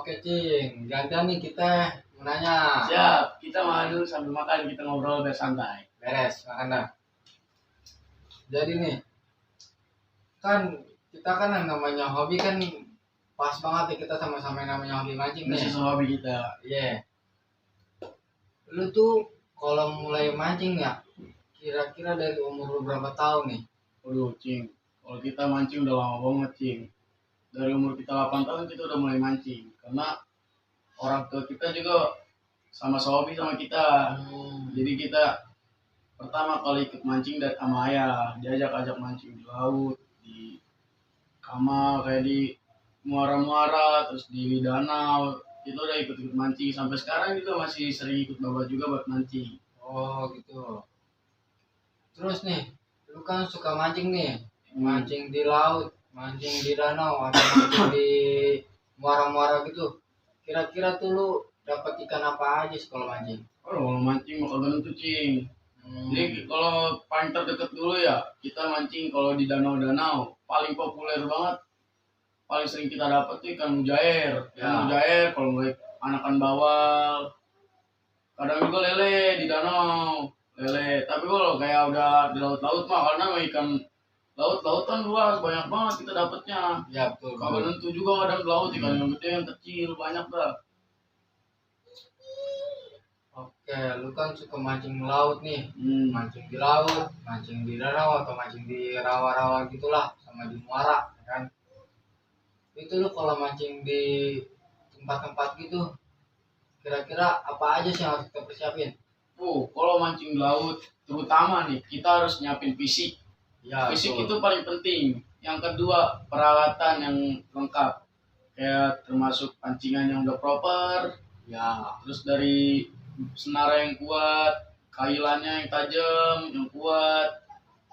Oke, Cing. Gantian nih kita mau nanya. Siap, kita makan dulu sambil makan, kita ngobrol biar santai. Beres, makan dah. Jadi nih, kan kita kan yang namanya hobi kan pas banget ya kita sama-sama yang namanya hobi mancing Ini nih. sesuatu hobi kita. Iya. Lu tuh kalau mulai mancing ya, kira-kira dari umur lu berapa tahun nih? Waduh, Cing. Kalau kita mancing udah lama banget, Cing. Dari umur kita 8 tahun kita udah mulai mancing. Karena orang tua kita juga sama hobi sama kita. Jadi kita pertama kali ikut mancing dari sama ayah. Diajak-ajak mancing di laut, di kamar, kayak di muara-muara, terus di danau. Itu udah ikut-ikut mancing. Sampai sekarang juga masih sering ikut bapak juga buat mancing. Oh gitu. Terus nih, lu kan suka mancing nih, mancing di laut, mancing di danau, atau mancing di muara-muara gitu. Kira-kira tuh lu dapat ikan apa aja sih kalau mancing? Oh, kalau mancing mah kagak nentu, Cing. Jadi kalau paling terdekat dulu ya, kita mancing kalau di danau-danau. Paling populer banget, paling sering kita dapat tuh ikan mujair. Ikan Ya. mujair, kalau nggak anakan bawal. Kadang juga lele di danau. Lele. Tapi kalau kayak udah di laut-laut mah, karena ikan laut-laut kan luas, banyak banget kita dapatnya. Ya betul. Kagak nentu juga kadang di laut, ikan yang gede, yang kecil, banyak dah. Oke, lu kan suka mancing laut nih, mancing di laut, mancing di danau atau mancing di rawa-rawa gitulah, sama di muara, ya kan? Itu lu kalau mancing di tempat-tempat gitu, kira-kira apa aja sih yang harus kita persiapin? Kalau mancing di laut, terutama nih, kita harus nyiapin fisik. Ya, Fisik betul. itu paling penting. Yang kedua, peralatan yang lengkap. Kayak termasuk pancingan yang udah proper, Ya, terus dari senara yang kuat, kailannya yang tajam, yang kuat,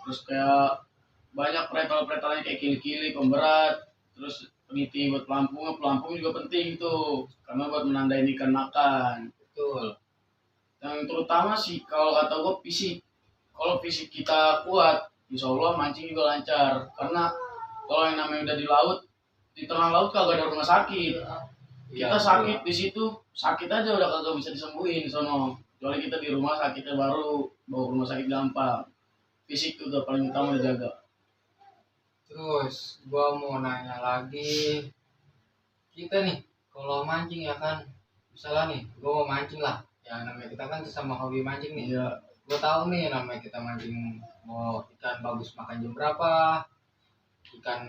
terus kayak banyak pretal-pretalnya kayak kili-kili, pemberat, terus peniti buat pelampung juga penting tuh, karena buat menandain ikan makan. betul. Yang terutama sih kalau kata gue fisik. Kalau fisik kita kuat, insya Allah mancing juga lancar. Karena kalau yang namanya udah di laut, di tengah laut kagak ada rumah sakit. Ya, Kita betul. sakit di situ, sakit aja udah kagak bisa disembuhin sono. Kecuali kita di rumah sakitnya baru, bawa ke rumah sakit gampang. Fisik itu udah paling utama dijaga. Terus gua mau nanya lagi, kita nih kalau mancing ya kan, misalnya nih, gua mau mancing lah, ya namanya kita kan sama hobi mancing nih. Iya. Gua tahu nih namanya kita mancing mau ikan bagus makan jam berapa, ikan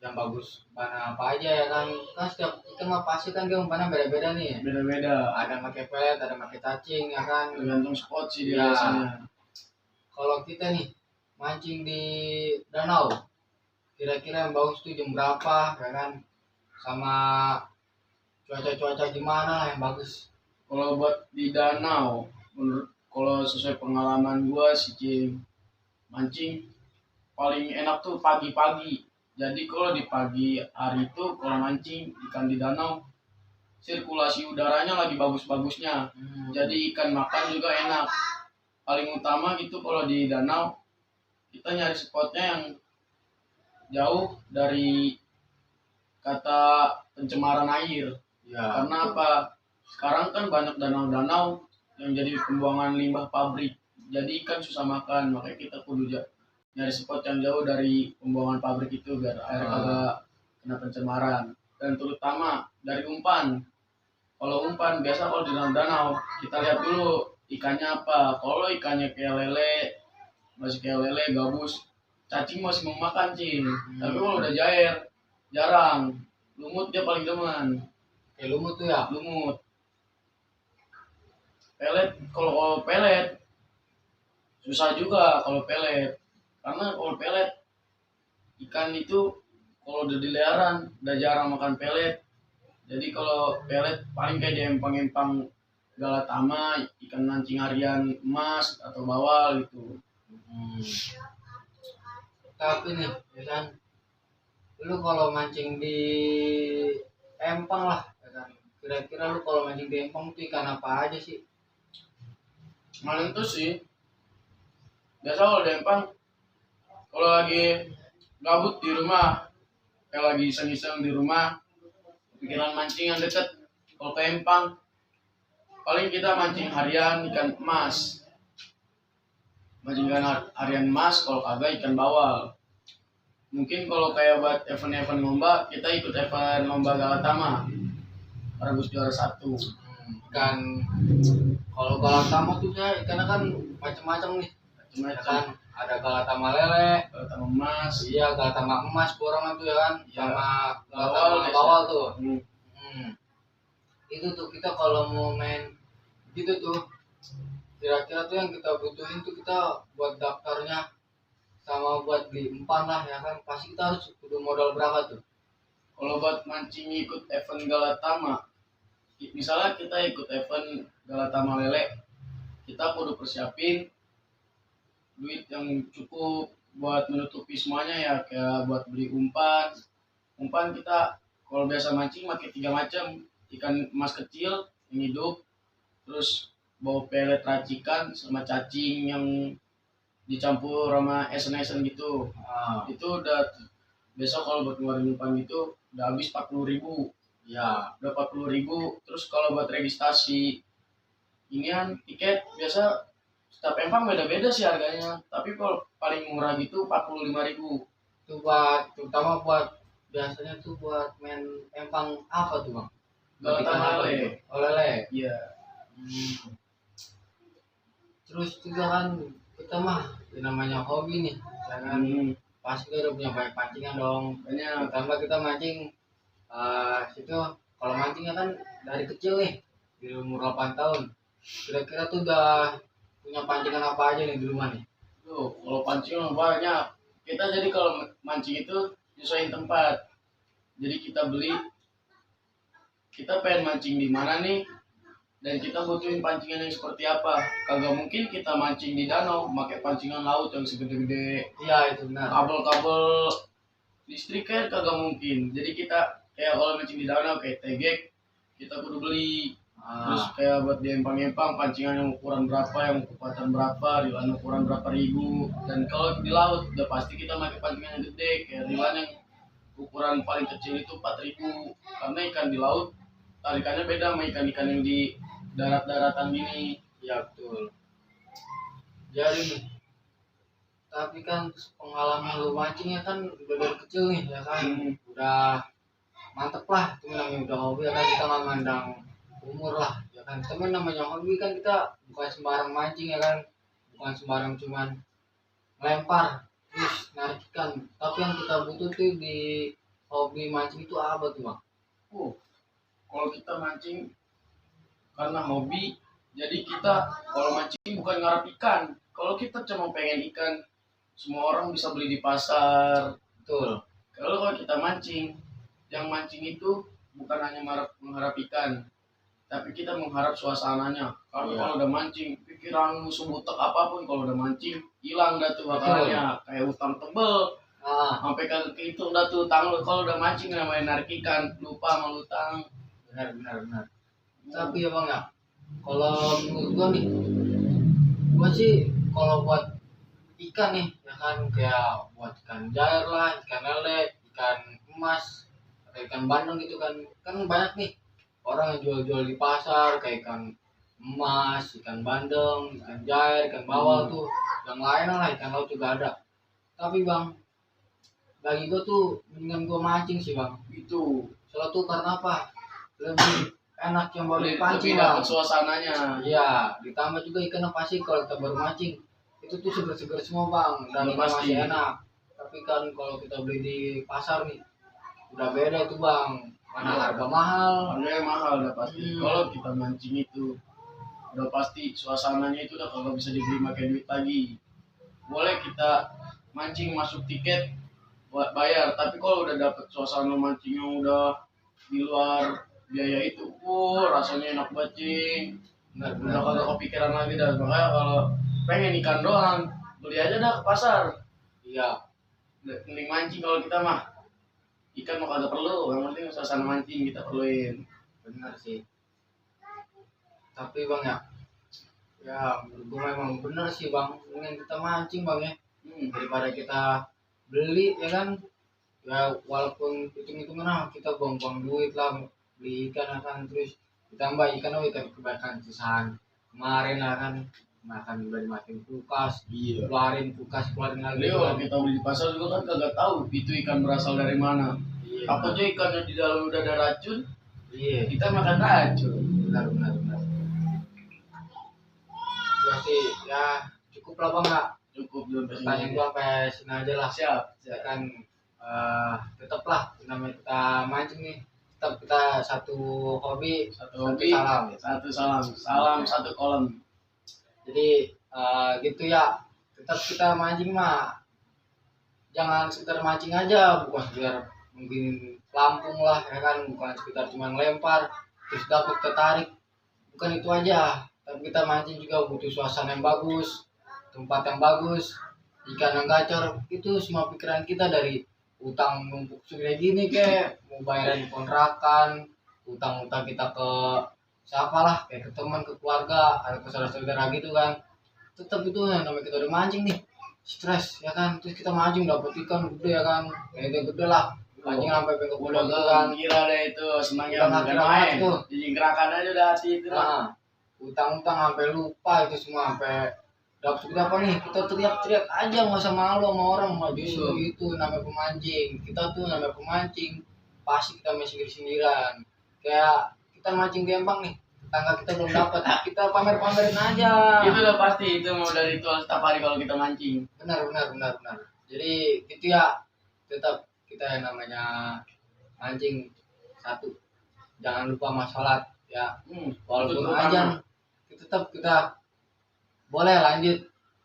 yang bagus mana apa aja ya kan. Kan setiap ikan mah pasti kan dia umpannya beda-beda nih. Beda-beda. Ada pakai pelet, ada pakai cacing ya kan. Tergantung spot sih dia Iya. biasanya. Kalau kita nih mancing di danau, kira-kira yang bagus tuh jam berapa ya kan, sama cuaca gimana lah yang bagus. Kalau buat di danau, kalau sesuai pengalaman gua sih, Cing, mancing paling enak tuh pagi-pagi. Jadi kalau di pagi hari itu kalau mancing ikan di danau, sirkulasi udaranya lagi bagus-bagusnya. Jadi ikan makan juga enak. Paling utama gitu kalau di danau, kita nyari spotnya yang jauh dari kata pencemaran air. Ya, Karena apa? Sekarang kan banyak danau-danau yang jadi pembuangan limbah pabrik. Jadi ikan susah makan, makanya kita kudu nyari spot yang jauh dari pembuangan pabrik itu biar air agak kena pencemaran. Dan terutama dari umpan. Kalau umpan biasa kalau di danau kita lihat dulu ikannya apa. Kalau ikannya kayak lele, masih kayak lele gabus, cacing masih mau makan, Cing. Tapi kalau udah jair jarang. Lumut dia paling demen. kayak lumut tuh ya. Lumut. Pelet, kalau pelet susah juga kalau pelet. Karena kalau pelet ikan itu kalau udah diliaran udah jarang makan pelet. Jadi kalau pelet paling kayak di empang-empang galatama, ikan mancing harian emas atau bawal gitu. Tapi nih ya kan, lu kalau mancing di empang lah ya kan, kira-kira lu kalau mancing di empang tuh ikan apa aja sih? Maling tuh sih biasa kalau di empang kalau lagi gabut di rumah, kayak lagi iseng-iseng di rumah, pikiran mancing yang deket. Kalau ke Empang paling kita mancing harian ikan emas, mancing ikan harian emas, kalau kagak ikan bawal. Mungkin kalau kayak buat event-event lomba, kita ikut event lomba Galatama, rebus juara 1. Ikan kalau galatama tuh ya ikannya kan macam-macam nih. Ya Macam-macam. kan ada galatama lele, Galatama emas, iya galatama emas kurang itu ya kan, Iya. sama Bawal, galatama bawal tuh. Hmm. Itu tuh kita kalau mau main gitu tuh kira-kira tuh yang kita butuhin tuh kita buat daftarnya sama buat beli umpan lah ya kan, pasti kita harus kudu modal berapa tuh. Kalau buat mancing ikut event Galatama, misalnya kita ikut event Galatama lele, kita kudu persiapin duit yang cukup buat menutupi semuanya ya, kayak buat beli umpan. Umpan kita kalau biasa mancing pakai 3 macam, ikan emas kecil yang hidup, terus bau pelet racikan sama cacing yang dicampur sama esen-esen gitu. Itu udah besok kalau buat ngeluarin umpan gitu udah habis 40.000. Ya, Udah 40.000. Terus kalau buat registrasi inian tiket biasa setiap empang beda-beda sih harganya, tapi kalau paling murah gitu 45.000. itu buat terutama buat biasanya tuh buat main empang apa tuh bang? Galatama lele. Oh lele. Iya. Terus juga kan kita mah yang namanya hobi nih, jangan pasti udah punya banyak pancingan dong. Banyak. Tambah kita mancing situ kalau mancingnya kan dari kecil nih di umur 8 tahun. Kira-kira tuh udah punya pancingan apa aja nih di rumah nih? Tuh, kalau pancing banyak. Kita jadi kalau mancing itu nyesuaiin tempat. Jadi kita beli, kita pengen mancing di mana nih, dan kita butuhin pancingan yang seperti apa. Kagak mungkin kita mancing di danau pakai pancingan laut yang segede-gede Iya itu benar. kabel-kabel listrik kan, kagak mungkin. Jadi kita kayak kalau mancing di danau kayak tegek, kita kudu beli. Terus kayak buat di empang-empang pancingan yang ukuran berapa, yang kecepatan berapa, rilan ukuran berapa ribu. Dan kalau di laut udah pasti kita pakai pancingan yang gede, kayak rilan yang ukuran paling kecil itu 4.000. Karena ikan di laut tarikannya beda sama ikan-ikan yang di darat-daratan gini. Ya betul. Jadi nih, tapi kan pengalaman lu mancingnya kan udah dari kecil nih ya kan, udah mantep lah. Itu namanya udah hobi ya kan, kita nggak mandang umur lah ya kan. Temen namanya hobi kan, kita bukan sembarang mancing ya kan, bukan sembarang cuman lempar terus narik ikan. Tapi yang kita butuh tuh di hobi mancing itu apa tuh bang? Kalau kita mancing karena hobi, jadi kita kalau mancing bukan ngarap ikan. Kalau kita cuma pengen ikan, semua orang bisa beli di pasar. Betul. Kalau kita mancing, yang mancing itu bukan hanya mengharap ikan, tapi kita mengharap suasananya. Karena kalau udah mancing, pikiran sebutek apapun kalau udah mancing hilang dah tuh bakalannya. Kayak utang tebel, sampai ke itu udah tuh utang lu. Kalau udah mancing namanya narik ikan, lupa sama utang. Benar. Tapi ya bang ya, kalau menurut gua nih, gua sih kalau buat ikan nih ya kan, kayak buat ikan jair lah, ikan lele, ikan emas, atau ikan bandeng gitu kan, kan banyak nih orang yang jual-jual di pasar kayak ikan emas, ikan bandeng, ikan jair, ikan bawal tuh, yang lain lah, ikan laut juga ada. Tapi bang, bagi gua tuh mendingan gua mancing sih bang. Itu Soalnya tuh karena apa? Lebih enak yang baru dipancing lebih bang. dapat suasananya. Iya, ditambah juga ikannya pasti kalau kita baru mancing itu tuh seger-seger semua bang, dan Udah ikan pasti. masih enak. Tapi kan kalau kita beli di pasar nih udah beda itu bang, mana harga mahal. Harganya mahal udah pasti. Kalau kita mancing itu udah pasti suasananya itu udah kalau bisa dibeli pakai duit lagi. Boleh kita mancing masuk tiket buat bayar, tapi kalau udah dapet suasana mancing yang udah di luar biaya itu, rasanya enak banget cing. Udah kagak kepikiran lagi dah. Makanya kalau pengen ikan doang, beli aja dah ke pasar. Iya, Mending mancing kalau kita mah. Ikan mah kagak perlu, yang penting suasana mancing kita perluin. benar sih. Tapi bang ya menurut gue memang benar sih bang, mendingan kita mancing bang ya, daripada kita beli ya kan. ya walaupun hitung-hitungan kita buang-buang duit lah beli ikan akan terus ditambah ikan ikan kebaikan sisahan kemarin lah kan makan udah dimatiin kulkas Iya. keluarin lagi Leo, kalau kita beli di pasar juga kan kagak tahu itu ikan berasal dari mana. iya Takutnya ikannya di dalam udah ada racun, iya kita makan racun. benar gua sih ya cukup lah bang nggak Cukup belum pertanyaan gua sampai sini aja lah Siap. ya kan tetap lah namanya kita mancing nih tetap kita satu hobi Satu hobi, salam satu salam. Salam satu kolam. jadi gitu ya tetap kita mancing mah jangan sekedar mancing aja bukan sekedar mungkin lampung lah ya kan bukan sekedar cuma lempar terus dapat tertarik bukan itu aja tapi kita mancing juga butuh suasana yang bagus tempat yang bagus ikan yang gacor itu semua pikiran kita dari utang numpuk segede gini kayak mau bayaran kontrakan utang-utang kita ke siapa lah kayak ke teman ke keluarga ada ke saudara-saudara gitu kan tetap itu yang namanya kita udah mancing nih stres ya kan terus kita mancing dapat ikan gede ya kan kayak gede lah mancing sampai pengen Udah gitu kan gila deh itu semangat Udah bukan kira-kira main. tuh. Jadi gerakan aja udah hati itu lah. nah utang-utang sampai lupa itu semua sampai dapat berapa nih kita teriak-teriak aja nggak usah malu sama orang mau justru itu namanya pemancing kita tuh namanya pemancing pasti kita masih sendirian kayak kita mancing gempang nih tetangga kita belum dapat kita pamer-pamerin aja Itu udah pasti itu mau dari ritual setiap hari kalau kita mancing. benar jadi itu ya tetap kita yang namanya mancing satu jangan lupa sama sholat ya walaupun itu aja tetap kita boleh lanjut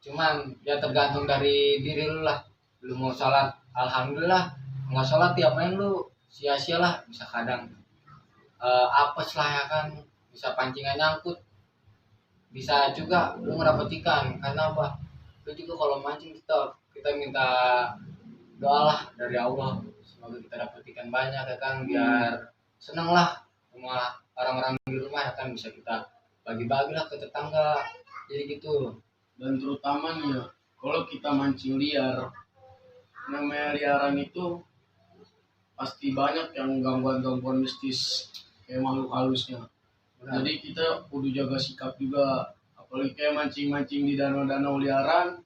cuman ya tergantung dari diri lu lah lu mau sholat alhamdulillah nggak sholat tiap main lu sia-sia lah bisa kadang apes lah ya kan bisa pancingan nyangkut bisa juga lu ngerapet ikan karena apa lu juga kalau mancing kita minta doa lah dari Allah semoga kita dapet ikan banyak ya kan biar seneng lah semua orang-orang di rumah ya kan bisa kita bagi-bagi lah ke tetangga jadi gitu Dan terutama nih ya, kalau kita mancing liar, namanya liaran itu pasti banyak yang gangguan-gangguan mistis kayak makhluk halusnya. benar Jadi kita kudu jaga sikap juga, apalagi kayak mancing-mancing di danau-danau liaran,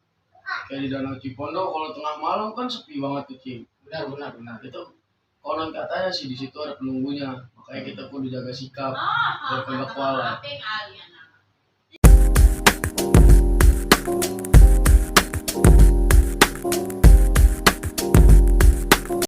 kayak di Danau Cipondo kalau tengah malam kan sepi banget tuh Cing. benar Itu konon katanya sih di situ ada penunggunya, makanya kita kudu jaga sikap biar kagak kualat.